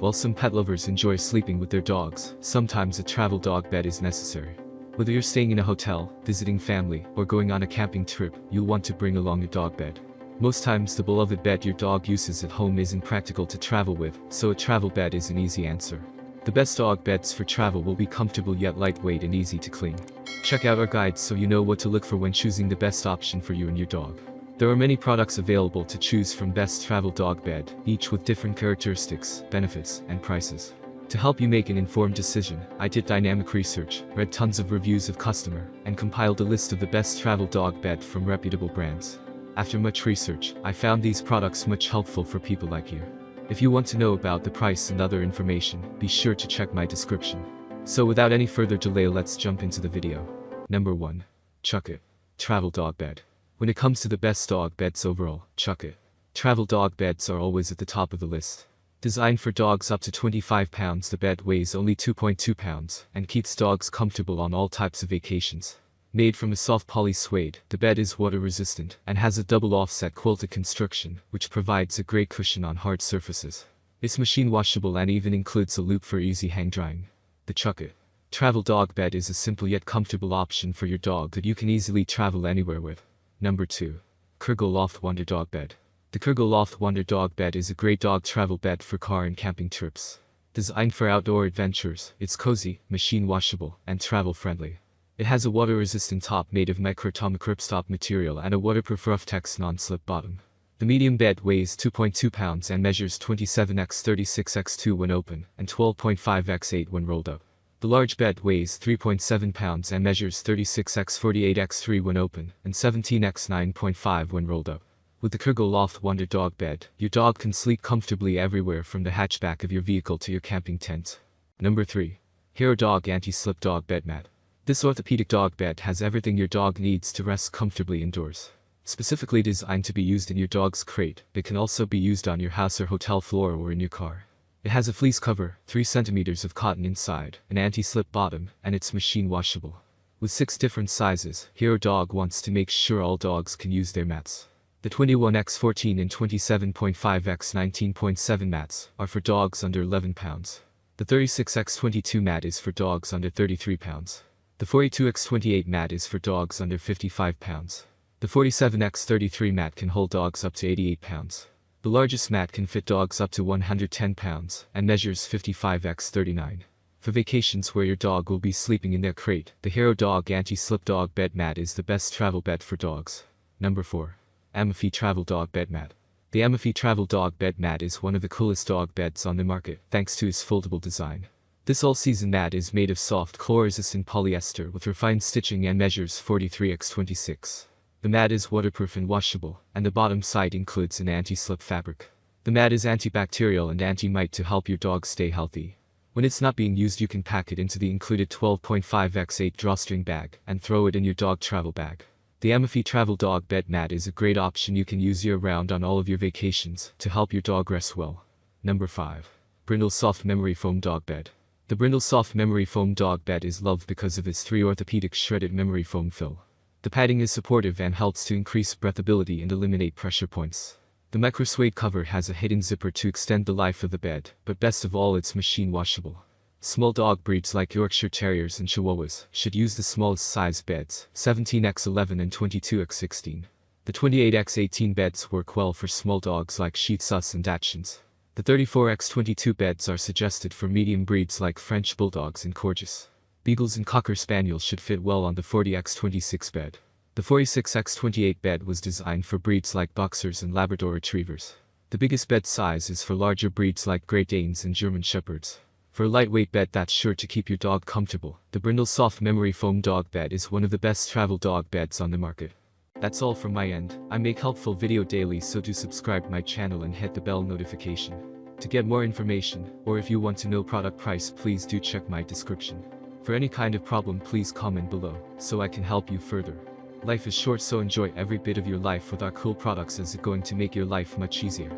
While some pet lovers enjoy sleeping with their dogs, sometimes a travel dog bed is necessary. Whether you're staying in a hotel, visiting family, or going on a camping trip, you'll want to bring along a dog bed. Most times the beloved bed your dog uses at home isn't practical to travel with, so a travel bed is an easy answer. The best dog beds for travel will be comfortable yet lightweight and easy to clean. Check out our guides so you know what to look for when choosing the best option for you and your dog. There are many products available to choose from Best Travel Dog Bed, each with different characteristics, benefits, and prices. To help you make an informed decision, I did dynamic research, read tons of reviews of customer, and compiled a list of the best travel dog bed from reputable brands. After much research, I found these products much helpful for people like you. If you want to know about the price and other information, be sure to check my description. So without any further delay, let's jump into the video. Number 1. Chuckit Travel Dog Bed. When it comes to the best dog beds overall, Chuckit Travel Dog Beds are always at the top of the list. Designed for dogs up to 25 pounds, the bed weighs only 2.2 pounds and keeps dogs comfortable on all types of vacations. Made from a soft poly suede, the bed is water resistant and has a double offset quilted construction, which provides a great cushion on hard surfaces. It's machine washable and even includes a loop for easy hang drying. The Chuckit Travel Dog Bed is a simple yet comfortable option for your dog that you can easily travel anywhere with. Number 2. Kurgel Loft Wonder Dog Bed. The Kurgel Loft Wonder Dog Bed is a great dog travel bed for car and camping trips. Designed for outdoor adventures, it's cozy, machine washable, and travel friendly. It has a water-resistant top made of microtomic ripstop material and a waterproof Rough-Tex non-slip bottom. The medium bed weighs 2.2 pounds and measures 27x36x2 when open and 12.5x8 when rolled up. The large bed weighs 3.7 pounds and measures 36x48x3 when open and 17x9.5 when rolled up. With the Kurgel Loft Wonder Dog Bed, your dog can sleep comfortably everywhere from the hatchback of your vehicle to your camping tent. Number 3. Hero Dog Anti-Slip Dog Bed Mat. This orthopedic dog bed has everything your dog needs to rest comfortably indoors. Specifically designed to be used in your dog's crate, it can also be used on your house or hotel floor or in your car. It has a fleece cover, 3 centimeters of cotton inside, an anti-slip bottom, and it's machine washable. With 6 different sizes, Hero Dog wants to make sure all dogs can use their mats. The 21x14 and 27.5x19.7 mats are for dogs under 11 pounds. The 36x22 mat is for dogs under 33 pounds. The 42x28 mat is for dogs under 55 pounds. The 47x33 mat can hold dogs up to 88 pounds. The largest mat can fit dogs up to 110 pounds and measures 55x39. For vacations where your dog will be sleeping in their crate, the Hero Dog Anti-Slip Dog Bed Mat is the best travel bed for dogs. Number 4. Amafi Travel Dog Bed Mat. The Amafi Travel Dog Bed Mat is one of the coolest dog beds on the market, thanks to its foldable design. This all-season mat is made of soft, chlor-resistant polyester with refined stitching and measures 43x26. The mat is waterproof and washable, and the bottom side includes an anti-slip fabric. The mat is antibacterial and anti-mite to help your dog stay healthy. When it's not being used, you can pack it into the included 12.5x8 drawstring bag and throw it in your dog travel bag. The Amafi Travel Dog Bed Mat is a great option you can use year-round on all of your vacations to help your dog rest well. Number 5. Brindle Soft Memory Foam Dog Bed. The Brindle Soft Memory Foam Dog Bed is loved because of its 3 orthopedic shredded memory foam fill. The padding is supportive and helps to increase breathability and eliminate pressure points. The micro suede cover has a hidden zipper to extend the life of the bed, but best of all, it's machine washable. Small dog breeds like Yorkshire Terriers and Chihuahuas should use the smallest size beds, 17x11 and 22x16. The 28x18 beds work well for small dogs like Shih Tzus and Dachshunds. The 34x22 beds are suggested for medium breeds like French Bulldogs and Corgis. Beagles and Cocker Spaniels should fit well on the 40x26 bed. The 46x28 bed was designed for breeds like Boxers and Labrador Retrievers. The biggest bed size is for larger breeds like Great Danes and German Shepherds. For a lightweight bed that's sure to keep your dog comfortable, the Brindle Soft Memory Foam Dog Bed is one of the best travel dog beds on the market. That's all from my end. I make helpful video daily, so do subscribe my channel and hit the bell notification. To get more information, or if you want to know product price, please do check my description. For any kind of problem, please comment below, so I can help you further. Life is short, so enjoy every bit of your life with our cool products, as it's going to make your life much easier.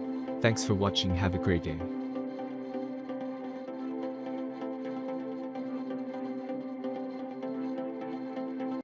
Thanks for watching, have a great day.